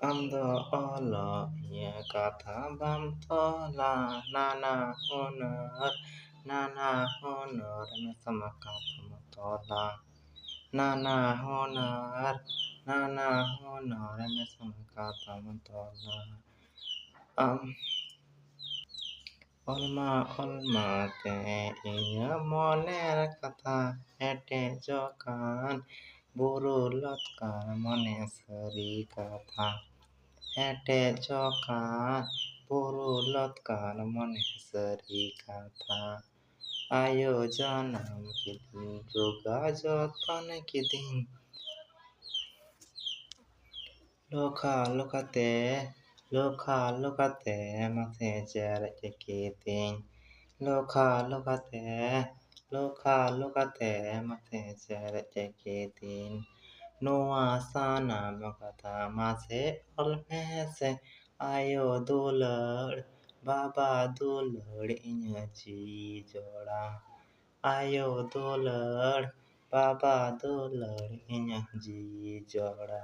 Ando Allah ia kata bam tola nana honor na sama kata tola nana honor na sama kata tola olma te ia moner kata ete jokan burulot kan mone seri kata ete jokan burulot kan mone seri kata ayo janam kidin juga jotan kidin lokate mate jere kidin lokate mate jere kidin Noa sana makata mase olmese ayo dulur baba dulur inya ji joda ayo dulur baba dulur inya ji joda